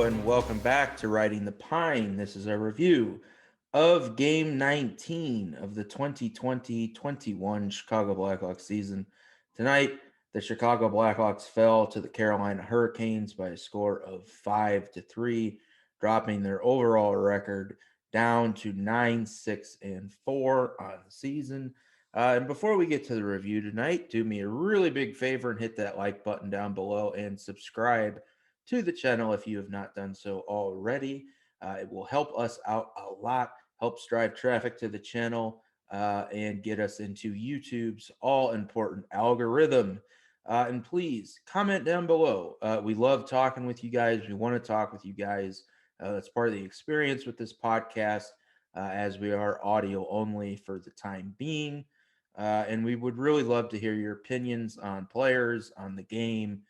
and welcome back to Riding the Pine. This is a review of Game 19 of the 2020-21 Chicago Blackhawks season. Tonight, the Chicago Blackhawks fell to the Carolina Hurricanes by a score of 5-3, dropping their overall record down to 9-6-4 on the season. And before we get to the review tonight, do me a really big favor and hit that like button down below and subscribe to the channel if you have not done so already. It will help us out a lot, helps drive traffic to the channel, and get us into YouTube's all important algorithm. And please comment down below. We love talking with you guys. We want to talk with you guys. That's part of the experience with this podcast, as we are audio only for the time being. And we would really love to hear your opinions on players, on the game,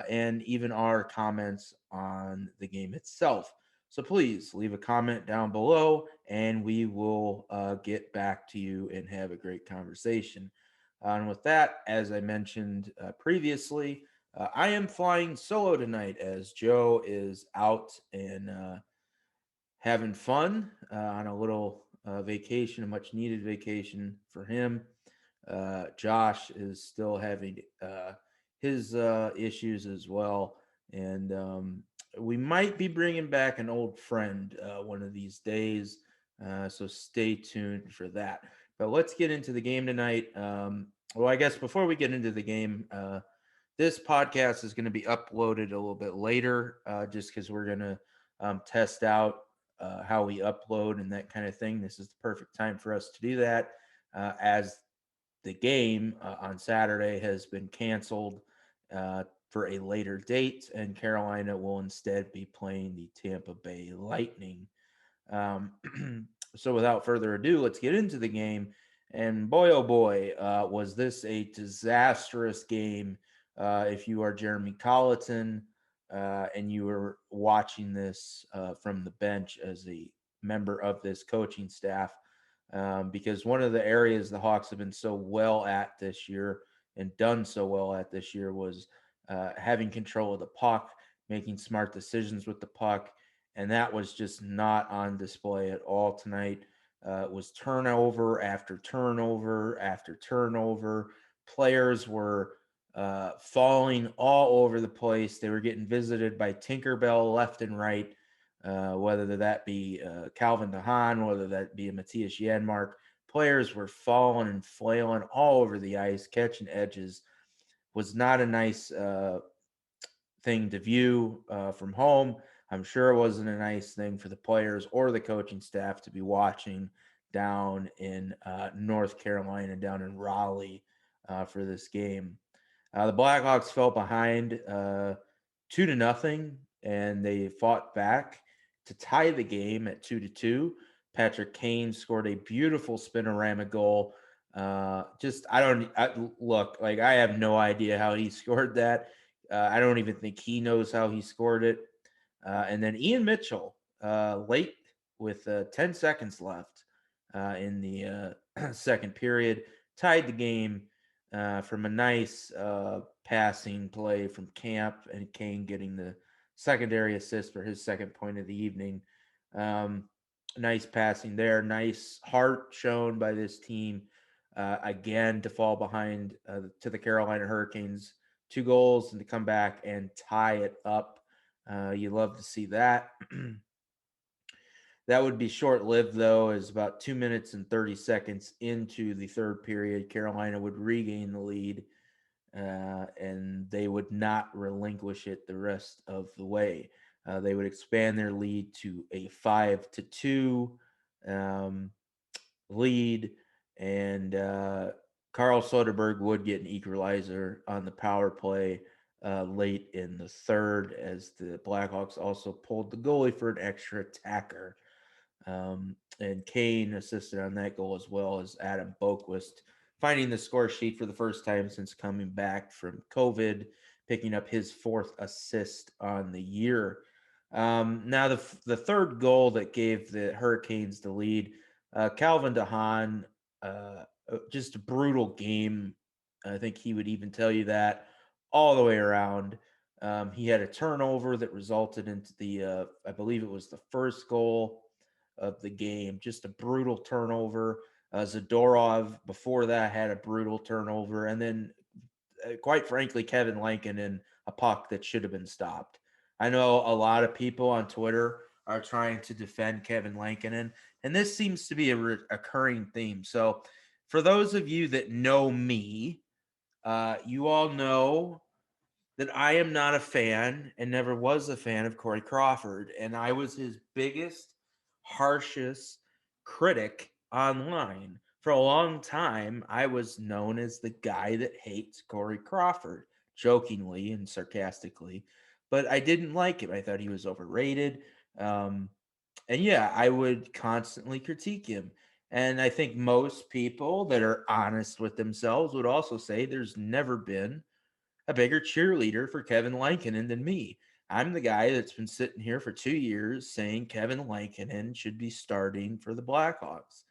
and even our comments on the game itself. So please leave a comment down below and we will get back to you and have a great conversation. And with that, as I mentioned previously, I am flying solo tonight as Joe is out and having fun on a little vacation, a much needed vacation for him. Josh is still having his issues as well. And we might be bringing back an old friend one of these days. So stay tuned for that. But let's get into the game tonight. Well, I guess before we get into the game, this podcast is going to be uploaded a little bit later just because we're going to test out how we upload and that kind of thing. This is the perfect time for us to do that as the game on Saturday has been canceled for a later date, and Carolina will instead be playing the Tampa Bay Lightning. Um, so, without further ado, let's get into the game. And boy, oh boy, was this a disastrous game. If you are Jeremy Colleton and you were watching this from the bench as a member of this coaching staff, because one of the areas the Hawks have been so well at this year and done so well at this year was having control of the puck, making smart decisions with the puck, and that was just not on display at all tonight. It was turnover after turnover after turnover. Players were falling all over the place. They were getting visited by Tinkerbell left and right, whether that be Calvin DeHaan, whether that be a Matthias Janmark. Players were falling and flailing all over the ice, catching edges. Was not a nice thing to view from home. I'm sure it wasn't a nice thing for the players or the coaching staff to be watching down in North Carolina, down in Raleigh for this game. The Blackhawks fell behind 2-0, and they fought back to tie the game at 2-2. Patrick Kane scored a beautiful spin-o-rama goal. Look, like, I have no idea how he scored that. I don't even think he knows how he scored it. And then Ian Mitchell, late with 10 seconds left in the second period, tied the game from a nice passing play from Camp, and Kane getting the secondary assist for his second point of the evening. Nice passing there. Nice heart shown by this team. Again, to fall behind to the Carolina Hurricanes 2 goals and to come back and tie it up. You love to see that. That would be short-lived, though, as about 2 minutes and 30 seconds into the third period, Carolina would regain the lead, and they would not relinquish it the rest of the way. They would expand their lead to a 5-2 lead, and Carl Soderberg would get an equalizer on the power play late in the third, as the Blackhawks also pulled the goalie for an extra attacker. And Kane assisted on that goal, as well as Adam Boqvist, finding the score sheet for the first time since coming back from COVID, picking up his 4th assist on the year. Now, the third goal that gave the Hurricanes the lead, Calvin DeHaan, just a brutal game. I think he would even tell you that all the way around. He had a turnover that resulted into I believe it was the first goal of the game, just a brutal turnover. Zadorov before that had a brutal turnover, and then, quite frankly, Kevin Lankinen, a puck that should have been stopped. I know a lot of people on Twitter are trying to defend Kevin Lankinen, and this seems to be a recurring theme. So, for those of you that know me, you all know that I am not a fan and never was a fan of Corey Crawford. And I was his biggest, harshest critic online. For a long time, I was known as the guy that hates Corey Crawford, jokingly and sarcastically. But I didn't like him. I thought he was overrated. Um, and yeah, I would constantly critique him. And I think most people that are honest with themselves would also say there's never been a bigger cheerleader for Kevin Lankinen than me. I'm the guy that's been sitting here for 2 years saying Kevin Lankinen should be starting for the Blackhawks.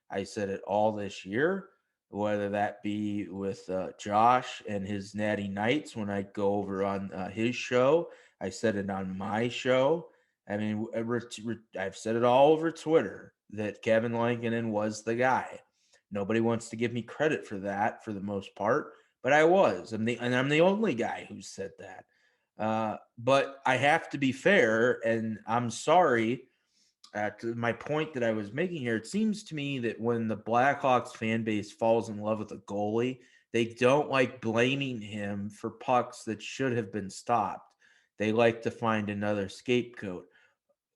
I said it all this year, whether that be with Josh and his Natty Nights when I go over on his show. I said it on my show. I mean, I've said it all over Twitter that Kevin Lankinen was the guy. Nobody wants to give me credit for that for the most part, but I was. I'm the only guy who said that. But I have to be fair, and I'm sorry. To my point that I was making here, it seems to me that when the Blackhawks fan base falls in love with a goalie, they don't like blaming him for pucks that should have been stopped. They like to find another scapegoat.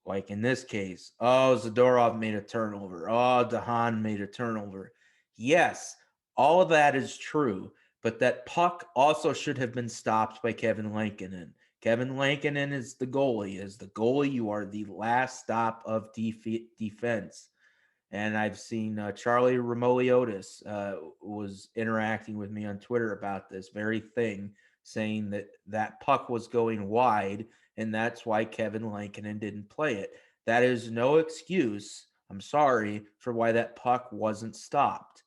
Like in this case, oh, Zadorov made a turnover. Oh, Dahan made a turnover. Yes, all of that is true, but that puck also should have been stopped by Kevin Lankinen. Kevin Lankinen is the goalie. As the goalie, you are the last stop of defense. And I've seen Charlie Remoliotis was interacting with me on Twitter about this very thing, saying that that puck was going wide, and that's why Kevin Lankinen didn't play it. That is no excuse, I'm sorry, for why that puck wasn't stopped.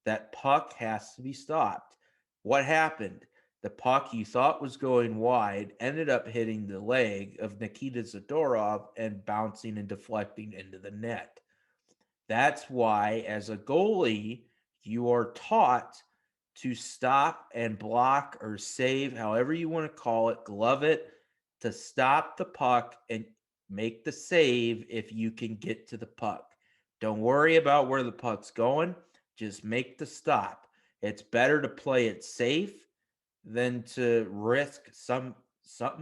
That puck has to be stopped. What happened? The puck you thought was going wide ended up hitting the leg of Nikita Zadorov and bouncing and deflecting into the net. That's why, as a goalie, you are taught to stop and block or save, however you want to call it, glove it, to stop the puck and make the save if you can get to the puck. Don't worry about where the puck's going, just make the stop. It's better to play it safe than to risk something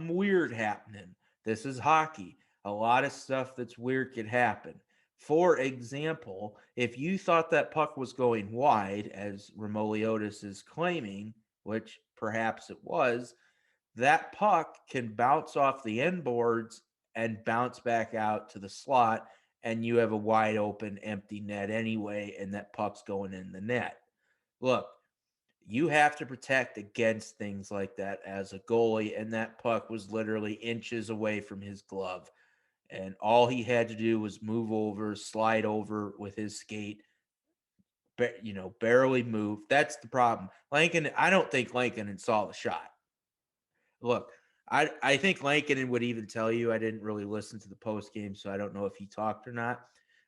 weird happening. This is hockey. A lot of stuff that's weird could happen. For example, if you thought that puck was going wide, as Remoliotis is claiming, which perhaps it was, that puck can bounce off the end boards and bounce back out to the slot, and you have a wide open, empty net anyway, and that puck's going in the net. Look, you have to protect against things like that as a goalie, and that puck was literally inches away from his glove. And all he had to do was move over, slide over with his skate, barely move. That's the problem. Lankinen, I don't think Lankinen saw the shot. Look, I think Lankinen would even tell you. I didn't really listen to the post game, so I don't know if he talked or not.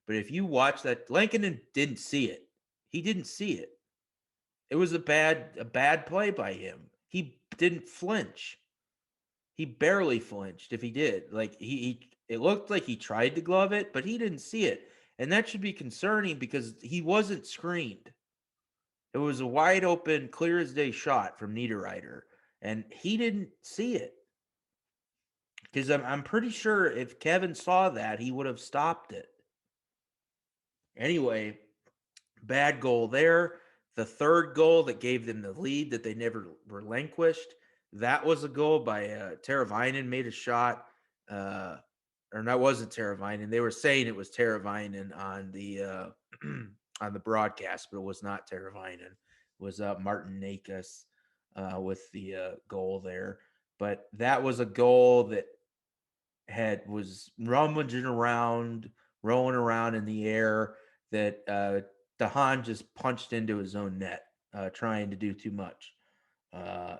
But if you watch that, Lankinen didn't see it. He didn't see it. It was a bad play by him. He didn't flinch. He barely flinched if he did. Like he it looked like he tried to glove it, but he didn't see it. And that should be concerning because he wasn't screened. It was a wide open, clear as day shot from Niederreiter, and he didn't see it. Because I'm pretty sure if Kevin saw that, he would have stopped it. Anyway, bad goal there. The third goal that gave them the lead that they never relinquished, that was a goal by Teravainen made a shot. Or that wasn't Teravainen. They were saying it was Teravainen on the on the broadcast, but it was not Teravainen. It was Martin Necas with the goal there. But that was a goal that was rummaging around, rolling around in the air that Dahan just punched into his own net, trying to do too much. Uh,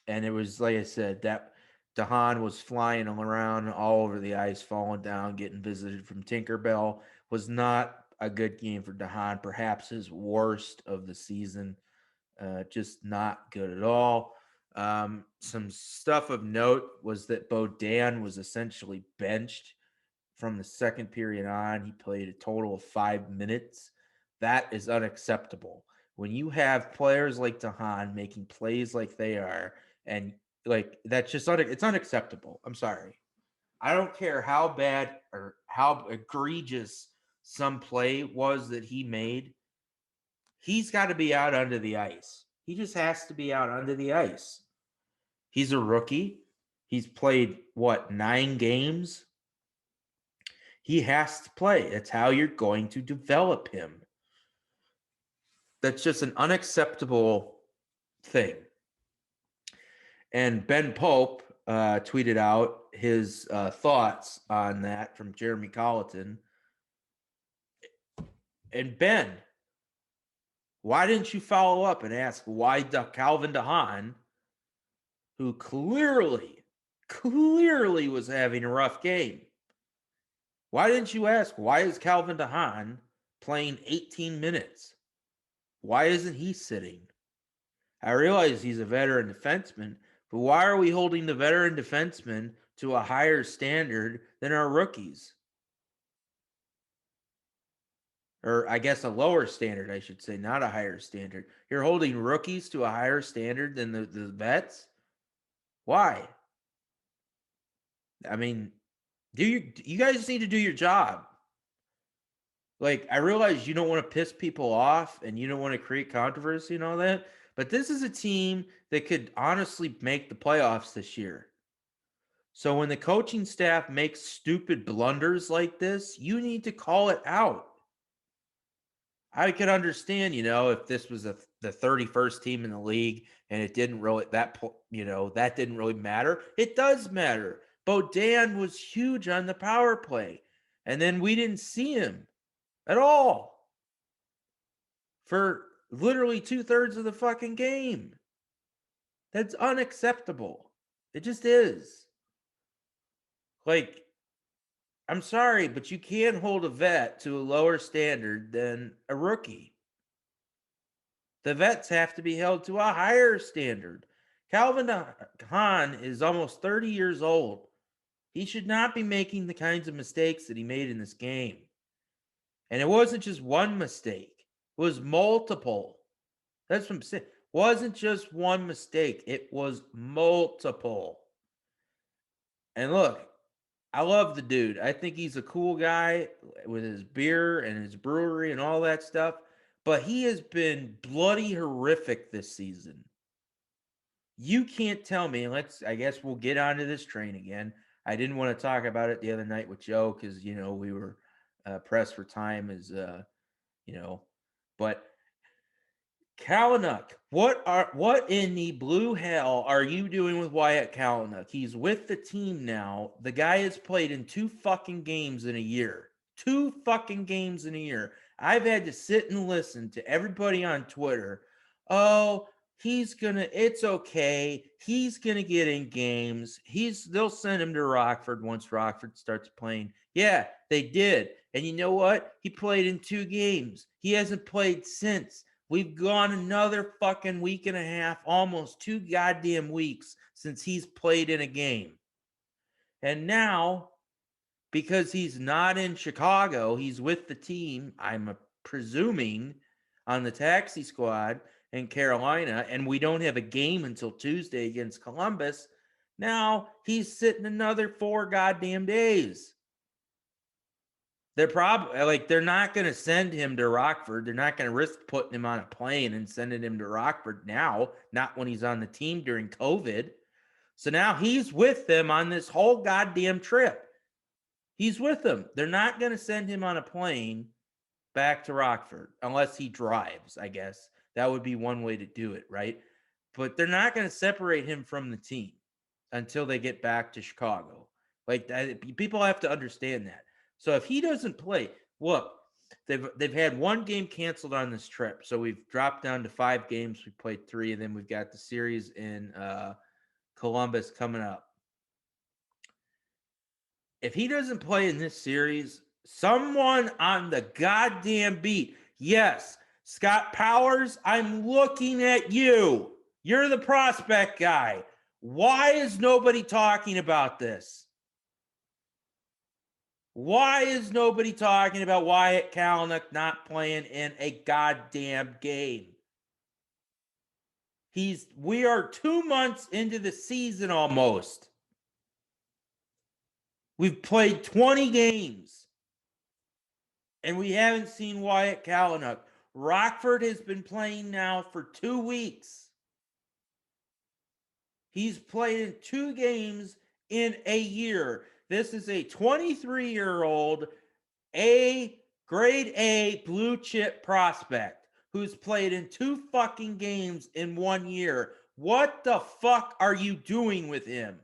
And it was, like I said, that DeHaan was flying around all over the ice, falling down, getting visited from Tinkerbell. Was not a good game for DeHaan, perhaps his worst of the season. Just not good at all. Some stuff of note was that Bodan was essentially benched from the second period on. He played a total of 5 minutes. That is unacceptable. When you have players like DeHaan making plays like they are, and like that's just it's unacceptable. I'm sorry. I don't care how bad or how egregious some play was that he made. He's got to be out under the ice. He just has to be out under the ice. He's a rookie. He's played, what, 9 games? He has to play. That's how you're going to develop him. That's just an unacceptable thing. And Ben Pope tweeted out his thoughts on that from Jeremy Colleton. And Ben, why didn't you follow up and ask why Calvin DeHaan, who clearly was having a rough game, why didn't you ask why is Calvin DeHaan playing 18 minutes? Why isn't he sitting? I realize he's a veteran defenseman, but why are we holding the veteran defenseman to a higher standard than our rookies? Or I guess a lower standard, I should say, not a higher standard. You're holding rookies to a higher standard than the vets? Why? I mean, you guys need to do your job. Like, I realize you don't want to piss people off and you don't want to create controversy and all that, but this is a team that could honestly make the playoffs this year. So when the coaching staff makes stupid blunders like this, you need to call it out. I could understand, if this was the 31st team in the league and it didn't really that didn't really matter. It does matter. Bodan was huge on the power play, and then we didn't see him at all for literally 2/3 of the fucking game. That's unacceptable. It just is. Like, I'm sorry, but you can't hold a vet to a lower standard than a rookie. The vets have to be held to a higher standard. Calvin DeHaan is almost 30 years old. He should not be making the kinds of mistakes that he made in this game. And it wasn't just one mistake. It was multiple. That's what I'm saying. It wasn't just one mistake. It was multiple. And look, I love the dude. I think he's a cool guy with his beer and his brewery and all that stuff. But he has been bloody horrific this season. You can't tell me, I guess we'll get onto this train again. I didn't want to talk about it the other night with Joe because, we were pressed for time but Kalynuk, what in the blue hell are you doing with Wyatt Kalynuk? He's with the team now. The guy has played in 2 fucking games in a year. 2 fucking games in a year. I've had to sit and listen to everybody on Twitter. Oh, it's okay. He's gonna get in games. They'll send him to Rockford once Rockford starts playing. Yeah, they did. And you know what? He played in 2 games. He hasn't played since. We've gone another fucking week and a half, almost 2 goddamn weeks since he's played in a game. And now, because he's not in Chicago, he's with the team, I'm presuming, on the taxi squad in Carolina, and we don't have a game until Tuesday against Columbus. Now he's sitting another 4 goddamn days. They're not going to send him to Rockford. They're not going to risk putting him on a plane and sending him to Rockford now, not when he's on the team during COVID. So now he's with them on this whole goddamn trip. He's with them. They're not going to send him on a plane back to Rockford unless he drives, I guess. That would be one way to do it, right? But they're not going to separate him from the team until they get back to Chicago. Like, people have to understand that. So if he doesn't play, look, they've had 1 game canceled on this trip. So we've dropped down to 5 games. We played 3, and then we've got the series in Columbus coming up. If he doesn't play in this series, someone on the goddamn beat. Yes, Scott Powers, I'm looking at you. You're the prospect guy. Why is nobody talking about this? Why is nobody talking about Wyatt Kalynuk not playing in a goddamn game? We are 2 months into the season almost. We've played 20 games. And we haven't seen Wyatt Kalynuk. Rockford has been playing now for 2 weeks. He's played in 2 games in a year. This is a 23-year-old grade A blue chip prospect who's played in 2 fucking games in 1 year. What the fuck are you doing with him?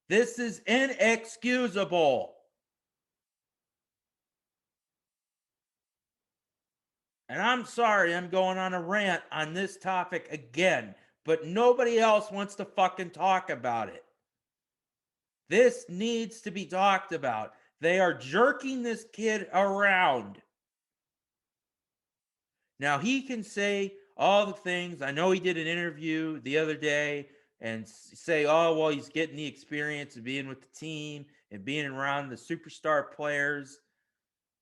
This is inexcusable. And I'm sorry I'm going on a rant on this topic again, but nobody else wants to fucking talk about it. This needs to be talked about. They are jerking this kid around. Now, he can say all the things. I know he did an interview the other day and say, oh, well, he's getting the experience of being with the team and being around the superstar players.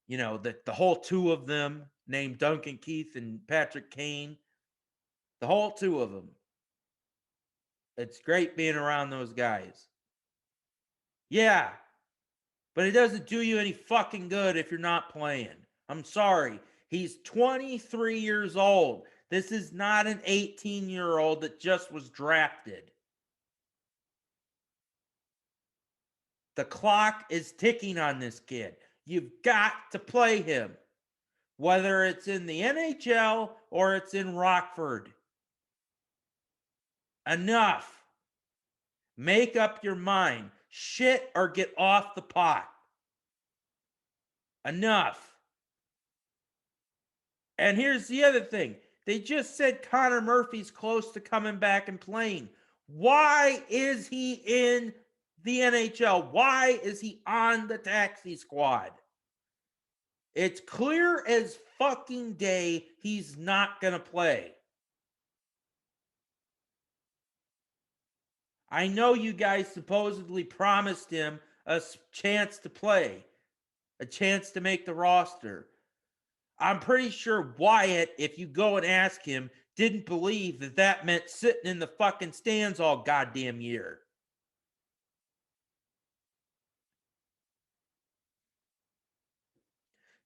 You know, the whole 2 of them named Duncan Keith and Patrick Kane. The whole 2 of them. It's great being around those guys. Yeah, but it doesn't do you any fucking good if you're not playing. I'm sorry. He's 23 years old. This is not an 18-year-old that just was drafted. The clock is ticking on this kid. You've got to play him, whether it's in the NHL or it's in Rockford. Enough. Make up your mind. Shit or get off the pot. Enough. And here's the other thing. They just said Connor Murphy's close to coming back and playing. Why is he in the NHL? Why is he on the taxi squad? It's clear as fucking day he's not going to play. I know you guys supposedly promised him a chance to play, a chance to make the roster. I'm pretty sure Wyatt, if you go and ask him, didn't believe that that meant sitting in the fucking stands all goddamn year.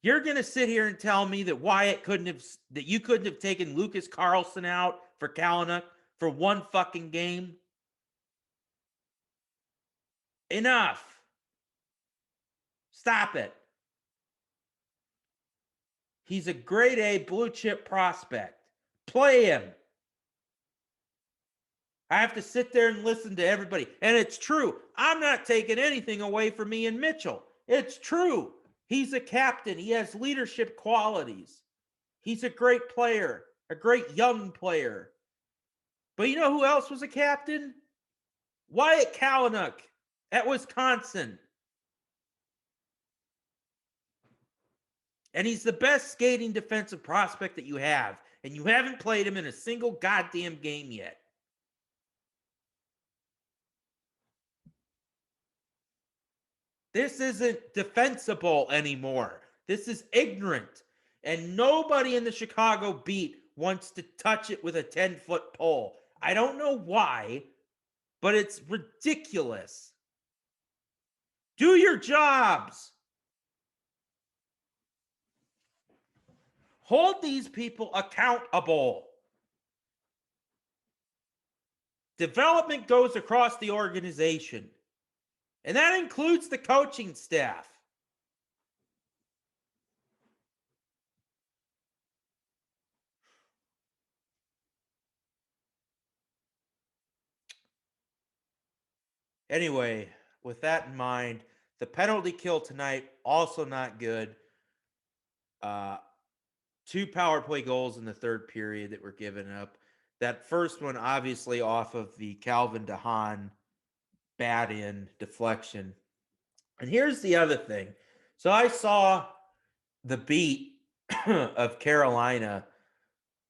You're going to sit here and tell me that you couldn't have taken Lucas Carlson out for Kalynuk for 1 fucking game? Enough. Stop it. He's a grade A blue chip prospect. Play him. I have to sit there and listen to everybody. And it's true. I'm not taking anything away from Ian Mitchell. It's true. He's a captain. He has leadership qualities. He's a great player, a great young player. But you know who else was a captain? Wyatt Kalynuk at Wisconsin. And he's the best skating defensive prospect that you have. And you haven't played him in a single goddamn game yet. This isn't defensible anymore. This is ignorant. And nobody in the Chicago beat wants to touch it with a 10-foot pole. I don't know why, but it's ridiculous. Do your jobs. Hold these people accountable. Development goes across the organization, and that includes the coaching staff. Anyway, with that in mind, the penalty kill tonight, also not good. 2 power play goals in the 3rd period that were given up. That first one, obviously, off of the Calvin DeHaan bat in deflection. And here's the other thing. So I saw the beat of Carolina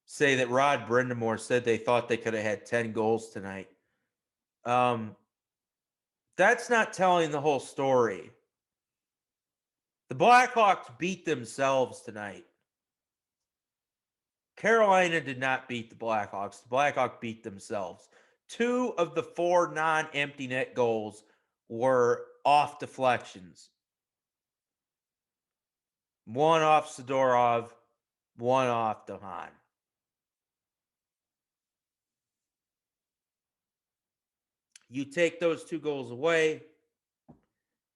say that Rod Brindamore said they thought they could have had 10 goals tonight. That's not telling the whole story. The Blackhawks beat themselves tonight. Carolina did not beat the Blackhawks. The Blackhawks beat themselves. 2 of the 4 non-empty net goals were off deflections. 1 off Sidorov, 1 off DeHaan. You take those 2 goals away,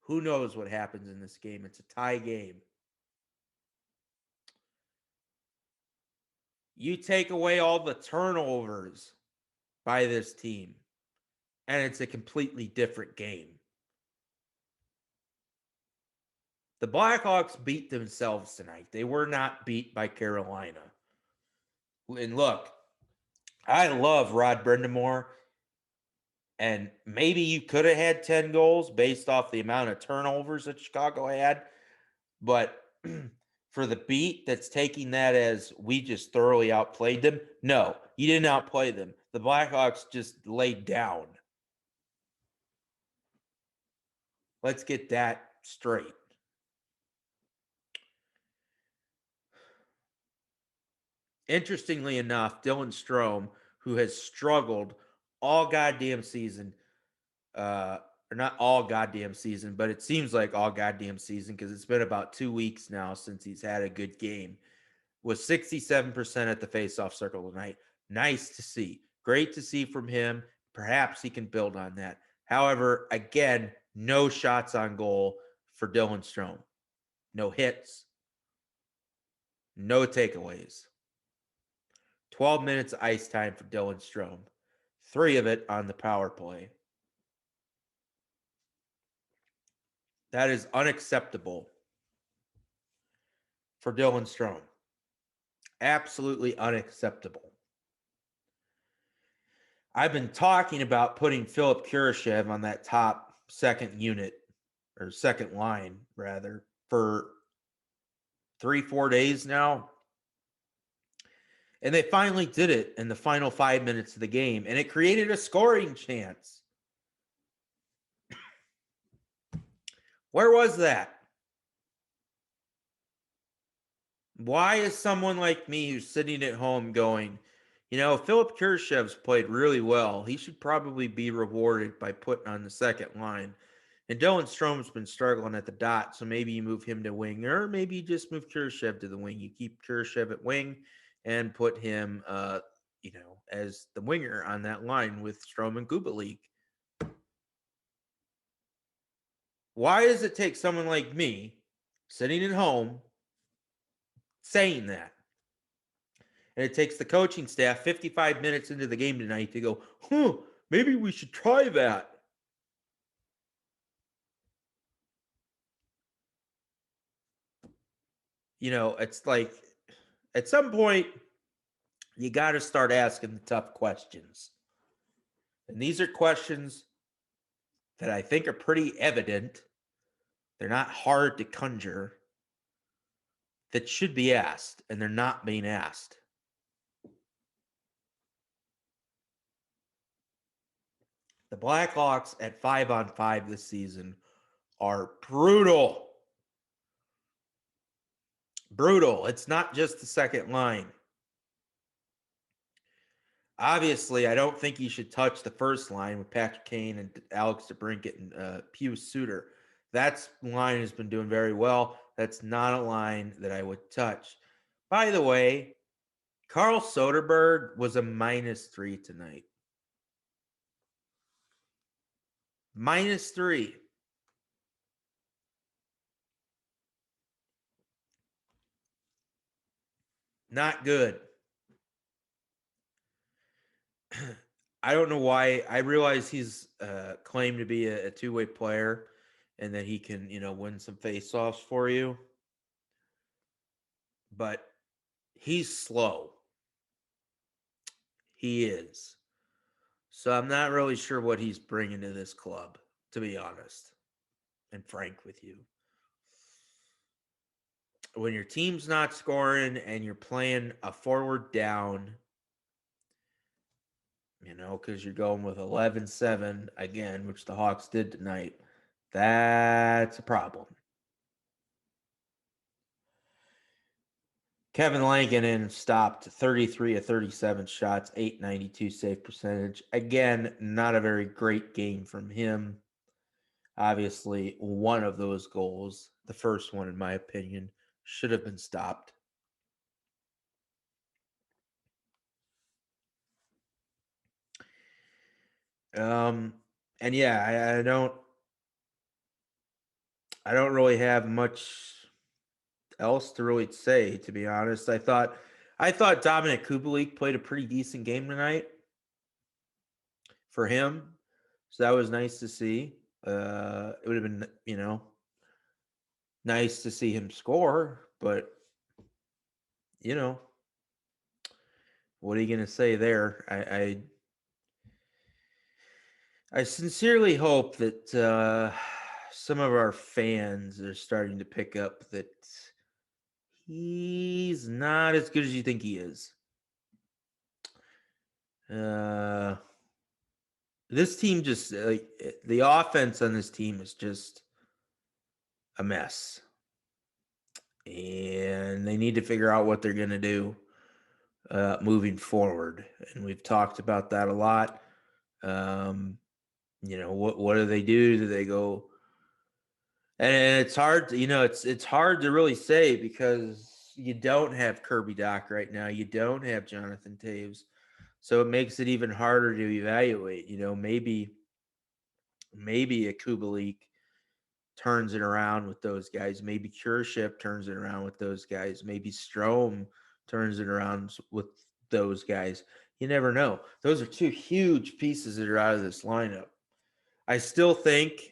who knows what happens in this game? It's a tie game. You take away all the turnovers by this team, and it's a completely different game. The Blackhawks beat themselves tonight. They were not beat by Carolina. And look, I love Rod Brindamore, and maybe you could have had 10 goals based off the amount of turnovers that Chicago had, but for the beat that's taking that as we just thoroughly outplayed them, no, you didn't outplay them. The Blackhawks just laid down. Let's get that straight. Interestingly enough, Dylan Strome, who has struggled all goddamn season, or not all goddamn season, but it seems like all goddamn season because it's been about 2 weeks now since he's had a good game, was 67% at the faceoff circle tonight. Nice to see. Great to see from him. Perhaps he can build on that. However, again, no shots on goal for Dylan Strome. No hits. No takeaways. 12 minutes of ice time for Dylan Strome. 3 of it on the power play. That is unacceptable for Dylan Strome. Absolutely unacceptable. I've been talking about putting Philip Kurashev on that top second unit, or second line, rather, for 3-4 days now. And they finally did it in the final 5 minutes of the game, and it created a scoring chance. Where was that? Why is someone like me who's sitting at home going, Philip Kurashev's played really well. He should probably be rewarded by putting on the second line. And Dylan Strome's been struggling at the dot, so maybe you move him to wing, or maybe you just move Kurashev to the wing. You keep Kurashev at wing and put him, as the winger on that line with Strome and Kubalik. Why does it take someone like me sitting at home saying that? And it takes the coaching staff 55 minutes into the game tonight to go, maybe we should try that. It's like at some point, you got to start asking the tough questions. And these are questions that I think are pretty evident. They're not hard to conjure, that should be asked, and they're not being asked. The Blackhawks at 5-on-5 this season are brutal. Brutal. It's not just the second line. Obviously, I don't think you should touch the first line with Patrick Kane and Alex DeBrincat and Pius Suter. That line has been doing very well. That's not a line that I would touch. By the way, Carl Soderberg was a -3 tonight. -3. Not good. I don't know why. I realize he's claimed to be a two-way player and that he can, win some face-offs for you. But he's slow. He is. So I'm not really sure what he's bringing to this club, to be honest and frank with you. When your team's not scoring and you're playing a forward down, because you're going with 11-7 again, which the Hawks did tonight, that's a problem. Kevin Lankinen stopped 33 of 37 shots, 892 save percentage. Again, not a very great game from him. Obviously, one of those goals, the first one in my opinion, should have been stopped. And yeah, I don't really have much else to really say, to be honest. I thought Dominic Kubalik played a pretty decent game tonight for him. So that was nice to see. It would have been, nice to see him score, but what are you gonna say there? I sincerely hope that some of our fans are starting to pick up that he's not as good as you think he is. This team just the offense on this team is just a mess, and they need to figure out what they're going to do moving forward. And we've talked about that a lot. What do they do? Do they go? And it's hard, it's hard to really say because you don't have Kirby Doc right now. You don't have Jonathan Taves. So it makes it even harder to evaluate. Maybe a Kubalik turns it around with those guys. Maybe Kurship turns it around with those guys. Maybe Strome turns it around with those guys. You never know. Those are two huge pieces that are out of this lineup. I still think,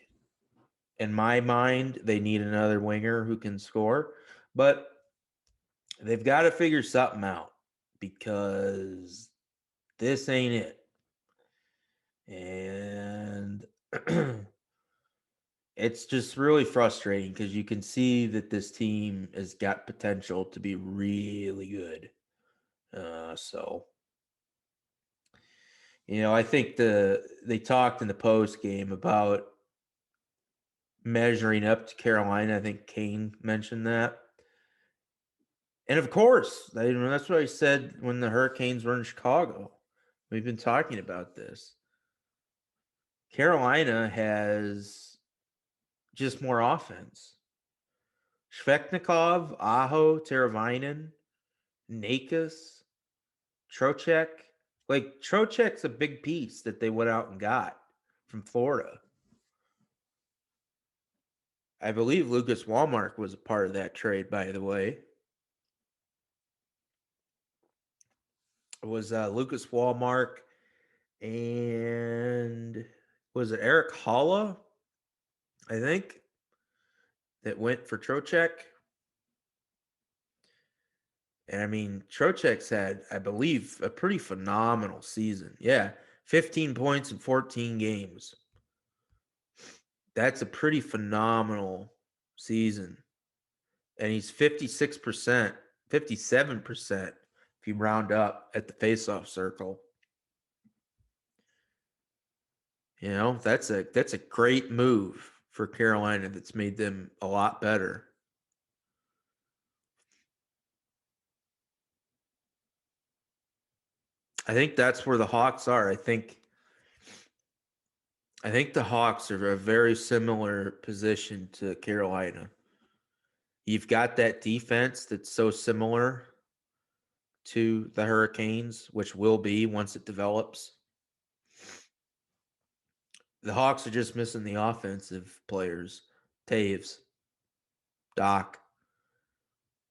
in my mind, they need another winger who can score, but they've got to figure something out because this ain't it. And it's just really frustrating because you can see that this team has got potential to be really good. I think they talked in the post game about measuring up to Carolina. I think Kane mentioned that. And of course, that's what I said when the Hurricanes were in Chicago. We've been talking about this. Carolina has just more offense. Svechnikov, Aho, Teravainen, Necas, Trocheck. Like, Trocheck's a big piece that they went out and got from Florida. I believe Lucas Wallmark was a part of that trade, by the way. It was Lucas Wallmark and was it Eric Holla, I think, that went for Trocheck. And I mean, Trocheck's had, I believe, a pretty phenomenal season. Yeah, 15 points in 14 games. That's a pretty phenomenal season. And he's 56%, 57% if you round up at the faceoff circle. That's a great move for Carolina that's made them a lot better. I think that's where the Hawks are. I think the Hawks are a very similar position to Carolina. You've got that defense that's so similar to the Hurricanes, which will be once it develops. The Hawks are just missing the offensive players. Taves, Doc,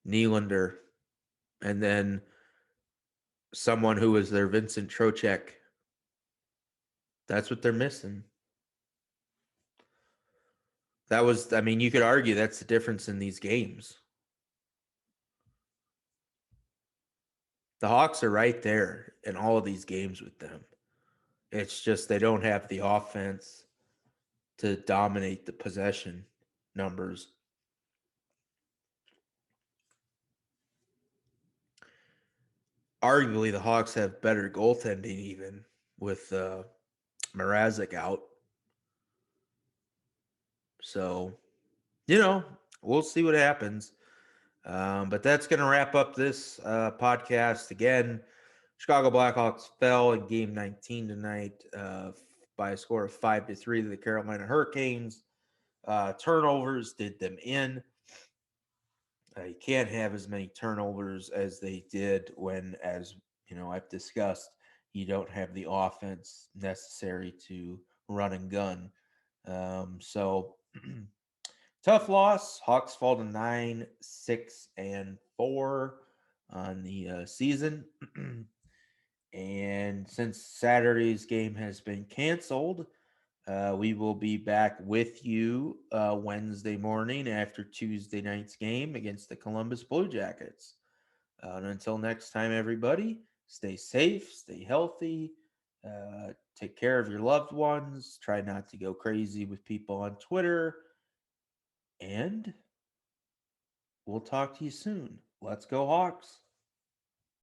Nylander, and then someone who is their Vincent Trocheck. That's what they're missing. You could argue that's the difference in these games. The Hawks are right there in all of these games with them. It's just they don't have the offense to dominate the possession numbers. Arguably, the Hawks have better goaltending even with Mrazek out. So, you know, we'll see what happens. But that's going to wrap up this podcast. Again, Chicago Blackhawks fell in Game 19 tonight by a score of 5-3 to the Carolina Hurricanes. Turnovers did them in. You can't have as many turnovers as they did when, as you know, I've discussed, you don't have the offense necessary to run and gun. So tough loss. Hawks fall to 9-6-4 on the season. And since Saturday's game has been canceled, we will be back with you Wednesday morning after Tuesday night's game against the Columbus Blue Jackets. And until next time, everybody, stay safe, stay healthy, take care of your loved ones, try not to go crazy with people on Twitter, and we'll talk to you soon. Let's go, Hawks.